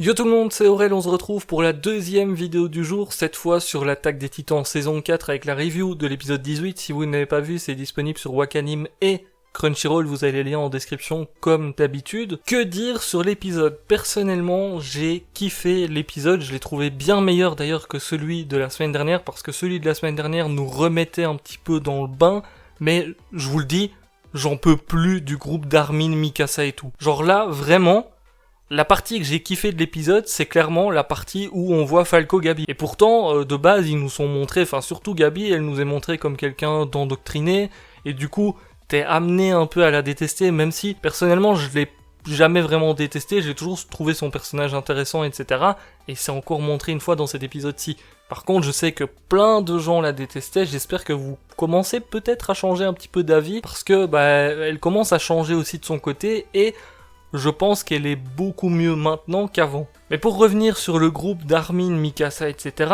Yo tout le monde, c'est Aurel, on se retrouve pour la deuxième vidéo du jour, cette fois sur l'attaque des titans saison 4 avec la review de l'épisode 18. Si vous ne l'avez pas vu, c'est disponible sur Wakanim et Crunchyroll, vous avez les liens en description comme d'habitude. Que dire sur l'épisode? Personnellement, j'ai kiffé l'épisode, je l'ai trouvé bien meilleur d'ailleurs que celui de la semaine dernière, parce que celui de la semaine dernière nous remettait un petit peu dans le bain, mais je vous le dis, j'en peux plus du groupe d'Armin, Mikasa et tout. Genre là, vraiment... La partie que j'ai kiffé de l'épisode, c'est clairement la partie où on voit Falco Gabi. Et pourtant, de base, ils nous sont montrés, enfin surtout Gabi, elle nous est montrée comme quelqu'un d'endoctriné, et du coup, t'es amené un peu à la détester, même si, personnellement, je l'ai jamais vraiment détesté, j'ai toujours trouvé son personnage intéressant, etc. Et c'est encore montré une fois dans cet épisode-ci. Par contre, je sais que plein de gens la détestaient, j'espère que vous commencez peut-être à changer un petit peu d'avis, parce que, elle commence à changer aussi de son côté, et... je pense qu'elle est beaucoup mieux maintenant qu'avant. Mais pour revenir sur le groupe d'Armin, Mikasa, etc.,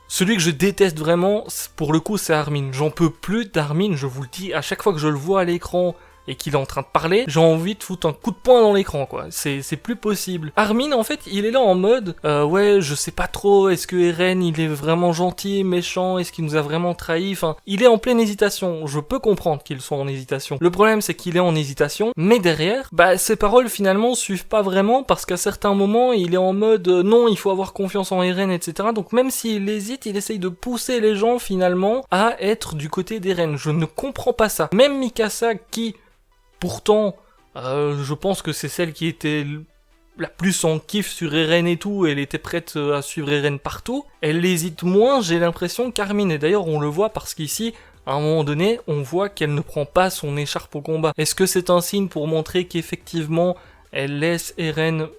celui que je déteste vraiment, pour le coup, c'est Armin. J'en peux plus d'Armin, je vous le dis, à chaque fois que je le vois à l'écran et qu'il est en train de parler, j'ai envie de foutre un coup de poing dans l'écran, quoi. C'est plus possible. Armin, en fait, il est là en mode, ouais, je sais pas trop, est-ce que Eren, il est vraiment gentil, méchant, est-ce qu'il nous a vraiment trahi, enfin, il est en pleine hésitation. Je peux comprendre qu'il soit en hésitation. Le problème, c'est qu'il est en hésitation, mais derrière, ses paroles, finalement, suivent pas vraiment, parce qu'à certains moments, il est en mode, non, il faut avoir confiance en Eren, etc. Donc, même s'il hésite, il essaye de pousser les gens, finalement, à être du côté d'Eren. Je ne comprends pas ça. Même Mikasa, qui... pourtant, je pense que c'est celle qui était la plus en kiff sur Eren et tout, elle était prête à suivre Eren partout. Elle hésite moins, j'ai l'impression, qu'Armin. Et d'ailleurs, on le voit parce qu'ici, à un moment donné, on voit qu'elle ne prend pas son écharpe au combat. Est-ce que c'est un signe pour montrer qu'effectivement, elle laisse Eren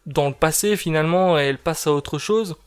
dans le passé finalement et elle passe à autre chose ?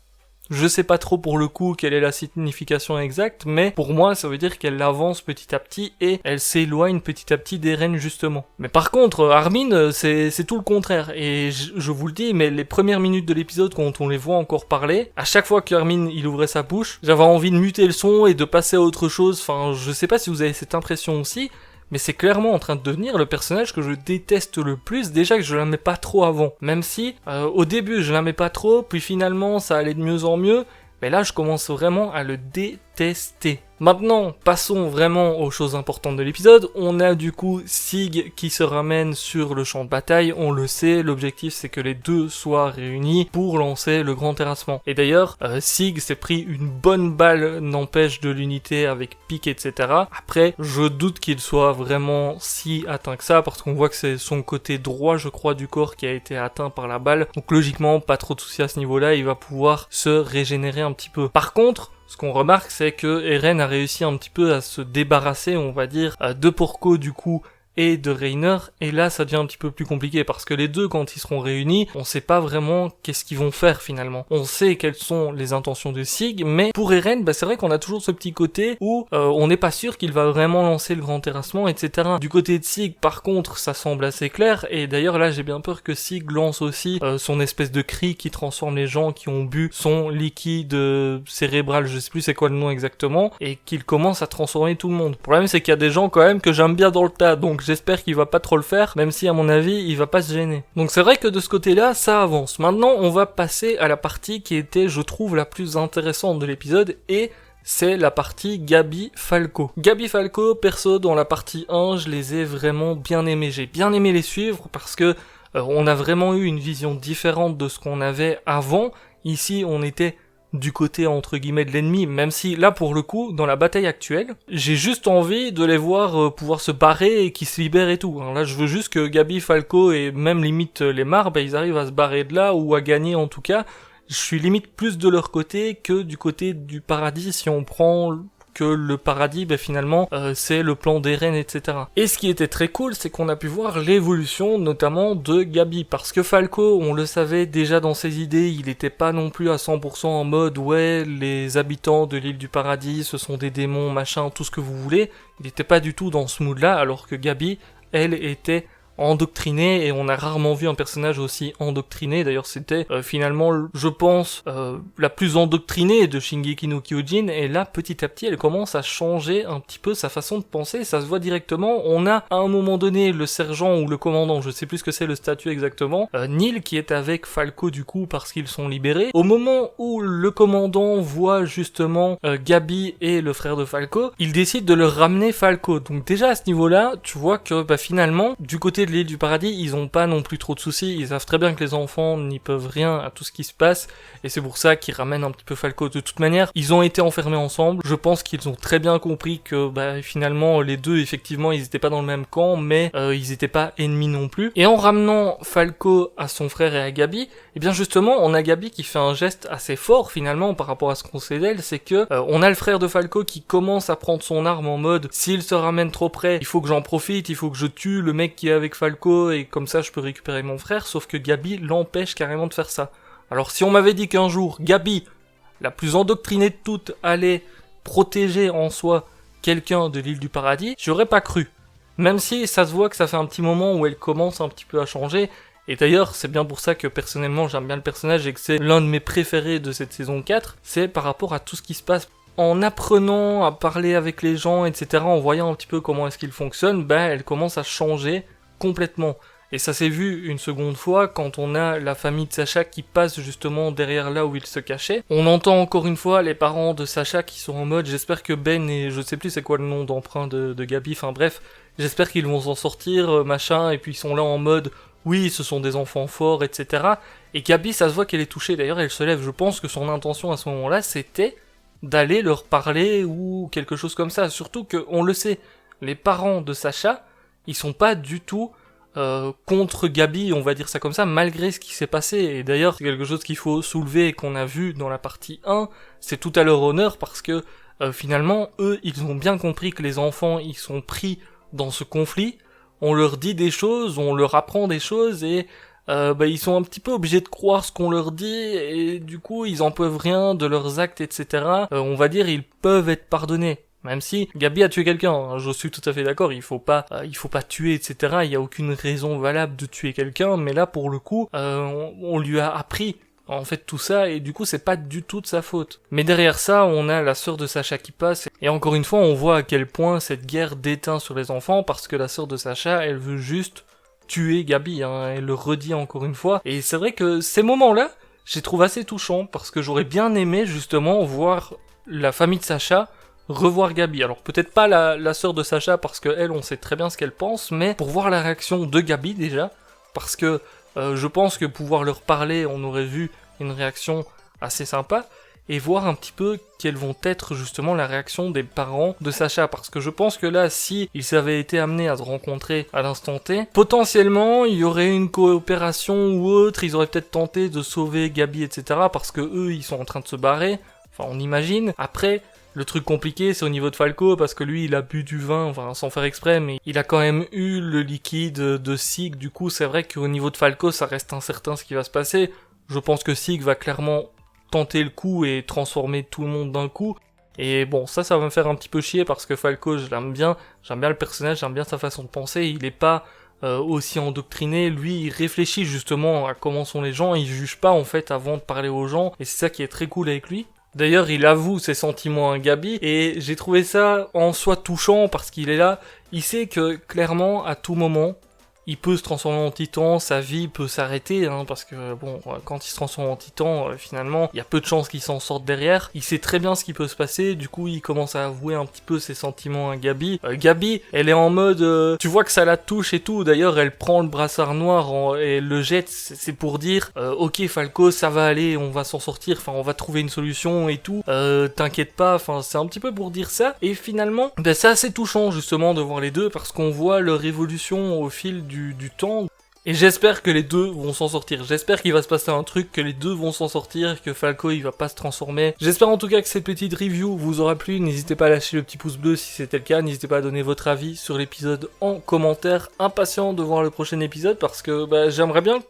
Je sais pas trop pour le coup quelle est la signification exacte, mais pour moi ça veut dire qu'elle avance petit à petit et elle s'éloigne petit à petit d'Eren justement. Mais par contre, Armin, c'est tout le contraire, et je vous le dis, mais les premières minutes de l'épisode quand on les voit encore parler, à chaque fois qu'Armin il ouvrait sa bouche, j'avais envie de muter le son et de passer à autre chose, enfin je sais pas si vous avez cette impression aussi, mais c'est clairement en train de devenir le personnage que je déteste le plus, déjà que je l'aimais pas trop avant. Même si, au début je l'aimais pas trop, puis finalement ça allait de mieux en mieux, mais là je commence vraiment à le détester. Maintenant, passons vraiment aux choses importantes de l'épisode. On a du coup Sig qui se ramène sur le champ de bataille, on le sait, l'objectif c'est que les deux soient réunis pour lancer le grand terrassement. Et d'ailleurs, Sig s'est pris une bonne balle, n'empêche, de l'unité avec pique, etc. Après, je doute qu'il soit vraiment si atteint que ça, parce qu'on voit que c'est son côté droit, je crois, du corps qui a été atteint par la balle. Donc logiquement, pas trop de soucis à ce niveau-là, il va pouvoir se régénérer un petit peu. Par contre, ce qu'on remarque, c'est que Eren a réussi un petit peu à se débarrasser, on va dire, de Porco du coup, et de Reiner, et là ça devient un petit peu plus compliqué, parce que les deux, quand ils seront réunis, on sait pas vraiment qu'est-ce qu'ils vont faire finalement. On sait quelles sont les intentions de Sig, mais pour Eren, c'est vrai qu'on a toujours ce petit côté où on n'est pas sûr qu'il va vraiment lancer le grand terrassement, etc. Du côté de Sig, par contre, ça semble assez clair, et d'ailleurs là j'ai bien peur que Sig lance aussi son espèce de cri qui transforme les gens qui ont bu son liquide cérébral, je sais plus c'est quoi le nom exactement, et qu'il commence à transformer tout le monde. Le problème c'est qu'il y a des gens quand même que j'aime bien dans le tas, donc j'espère qu'il va pas trop le faire, même si à mon avis il va pas se gêner. Donc c'est vrai que de ce côté-là, ça avance. Maintenant on va passer à la partie qui était, je trouve, la plus intéressante de l'épisode, et c'est la partie Gabi Falco. Gabi Falco, perso, dans la partie 1, je les ai vraiment bien aimés. J'ai bien aimé les suivre parce que on a vraiment eu une vision différente de ce qu'on avait avant. Ici on était du côté entre guillemets de l'ennemi, même si là pour le coup dans la bataille actuelle j'ai juste envie de les voir pouvoir se barrer et qu'ils se libèrent et tout. Alors là je veux juste que Gabi, Falco et même limite les Mars ils arrivent à se barrer de là, ou à gagner en tout cas. Je suis limite plus de leur côté que du côté du paradis si on prend que le paradis, finalement, c'est le plan d'Eren, etc. Et ce qui était très cool, c'est qu'on a pu voir l'évolution, notamment de Gabi, parce que Falco, on le savait déjà dans ses idées, il était pas non plus à 100% en mode, ouais, les habitants de l'île du paradis, ce sont des démons, machin, tout ce que vous voulez. Il était pas du tout dans ce mood-là, alors que Gabi, elle, était endoctriné, et on a rarement vu un personnage aussi endoctriné. D'ailleurs c'était finalement, je pense, la plus endoctrinée de Shingeki no Kyojin, et là petit à petit elle commence à changer un petit peu sa façon de penser, ça se voit directement. On a à un moment donné le sergent ou le commandant, je sais plus ce que c'est le statut exactement, Neil, qui est avec Falco du coup parce qu'ils sont libérés. Au moment où le commandant voit justement Gabi et le frère de Falco, il décide de leur ramener Falco. Donc déjà à ce niveau-là, tu vois que finalement, du côté de l'île du paradis, ils ont pas non plus trop de soucis, ils savent très bien que les enfants n'y peuvent rien à tout ce qui se passe, et c'est pour ça qu'ils ramènent un petit peu Falco. De toute manière, ils ont été enfermés ensemble, je pense qu'ils ont très bien compris que finalement les deux, effectivement, ils étaient pas dans le même camp, mais ils étaient pas ennemis non plus. Et en ramenant Falco à son frère et à Gabi, et bien justement, on a Gabi qui fait un geste assez fort finalement par rapport à ce qu'on sait d'elle, c'est que on a le frère de Falco qui commence à prendre son arme en mode, s'il se ramène trop près, il faut que j'en profite, il faut que je tue le mec qui est avec Falco, et comme ça je peux récupérer mon frère, sauf que Gabi l'empêche carrément de faire ça. Alors si on m'avait dit qu'un jour, Gabi, la plus endoctrinée de toutes, allait protéger en soi quelqu'un de l'île du paradis, j'aurais pas cru. Même si ça se voit que ça fait un petit moment où elle commence un petit peu à changer, et d'ailleurs c'est bien pour ça que personnellement j'aime bien le personnage et que c'est l'un de mes préférés de cette saison 4, c'est par rapport à tout ce qui se passe. En apprenant à parler avec les gens, etc., en voyant un petit peu comment est-ce qu'ils fonctionnent, elle commence à changer complètement. Et ça s'est vu une seconde fois quand on a la famille de Sacha qui passe justement derrière là où il se cachait. On entend encore une fois les parents de Sacha qui sont en mode, j'espère que Ben et je sais plus c'est quoi le nom d'emprunt de Gabi, enfin bref, j'espère qu'ils vont s'en sortir, machin, et puis ils sont là en mode, oui, ce sont des enfants forts, etc. Et Gabi, ça se voit qu'elle est touchée, d'ailleurs elle se lève, je pense que son intention à ce moment-là, c'était d'aller leur parler ou quelque chose comme ça. Surtout que, on le sait, les parents de Sacha, ils sont pas du tout contre Gabi, on va dire ça comme ça, malgré ce qui s'est passé. Et d'ailleurs, c'est quelque chose qu'il faut soulever et qu'on a vu dans la partie 1, c'est tout à leur honneur parce que finalement, eux, ils ont bien compris que les enfants, ils sont pris dans ce conflit. On leur dit des choses, on leur apprend des choses et ils sont un petit peu obligés de croire ce qu'on leur dit et du coup ils en peuvent rien de leurs actes, etc. On va dire ils peuvent être pardonnés. Même si Gabi a tué quelqu'un, hein, je suis tout à fait d'accord, il faut pas tuer, etc. Il y a aucune raison valable de tuer quelqu'un, mais là pour le coup, on lui a appris en fait tout ça et du coup c'est pas du tout de sa faute. Mais derrière ça, on a la sœur de Sacha qui passe et encore une fois on voit à quel point cette guerre déteint sur les enfants parce que la sœur de Sacha, elle veut juste tuer Gabi, hein, elle le redit encore une fois. Et c'est vrai que ces moments-là, je les trouve assez touchants parce que j'aurais bien aimé justement voir la famille de Sacha revoir Gabi. Alors peut-être pas la sœur de Sacha parce que elle, on sait très bien ce qu'elle pense, mais pour voir la réaction de Gabi déjà, parce que je pense que pouvoir leur parler, on aurait vu une réaction assez sympa. Et voir un petit peu quelles vont être justement la réaction des parents de Sacha, parce que je pense que là, si ils avaient été amenés à se rencontrer à l'instant T, potentiellement il y aurait une coopération ou autre, ils auraient peut-être tenté de sauver Gabi, etc., parce que eux ils sont en train de se barrer, enfin on imagine. Après, le truc compliqué c'est au niveau de Falco, parce que lui il a bu du vin, enfin sans faire exprès, mais il a quand même eu le liquide de Sig, du coup c'est vrai qu'au niveau de Falco ça reste incertain ce qui va se passer. Je pense que Sig va clairement tenter le coup et transformer tout le monde d'un coup. Et bon, ça va me faire un petit peu chier parce que Falco, je l'aime bien, j'aime bien le personnage, j'aime bien sa façon de penser, il est pas aussi endoctriné, lui il réfléchit justement à comment sont les gens, il juge pas en fait avant de parler aux gens, et c'est ça qui est très cool avec lui. D'ailleurs, il avoue ses sentiments à Gabi, et j'ai trouvé ça en soi touchant parce qu'il est là, il sait que clairement, à tout moment, il peut se transformer en titan, sa vie peut s'arrêter, hein, parce que bon, quand il se transforme en titan, finalement, il y a peu de chances qu'il s'en sorte derrière. Il sait très bien ce qui peut se passer, du coup, il commence à avouer un petit peu ses sentiments à Gabi. Gabi, elle est en mode, tu vois que ça la touche et tout. D'ailleurs, elle prend le brassard noir et le jette. C'est pour dire, ok Falco, ça va aller, on va s'en sortir. Enfin, on va trouver une solution et tout. T'inquiète pas. Enfin, c'est un petit peu pour dire ça. Et finalement, c'est assez touchant justement de voir les deux parce qu'on voit leur évolution au fil du temps. Et j'espère que les deux vont s'en sortir. J'espère qu'il va se passer un truc, que les deux vont s'en sortir, que Falco il va pas se transformer. J'espère en tout cas que cette petite review vous aura plu. N'hésitez pas à lâcher le petit pouce bleu si c'était le cas. N'hésitez pas à donner votre avis sur l'épisode en commentaire. Impatient de voir le prochain épisode parce que j'aimerais bien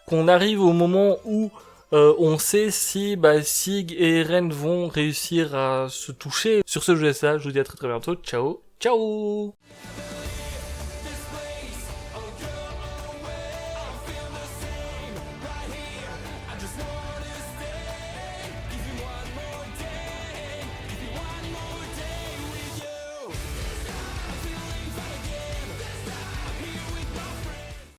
qu'on arrive au moment où on sait si Sig et Eren vont réussir à se toucher. Sur ce, je vous laisse là. Je vous dis à très très bientôt. Ciao, ciao.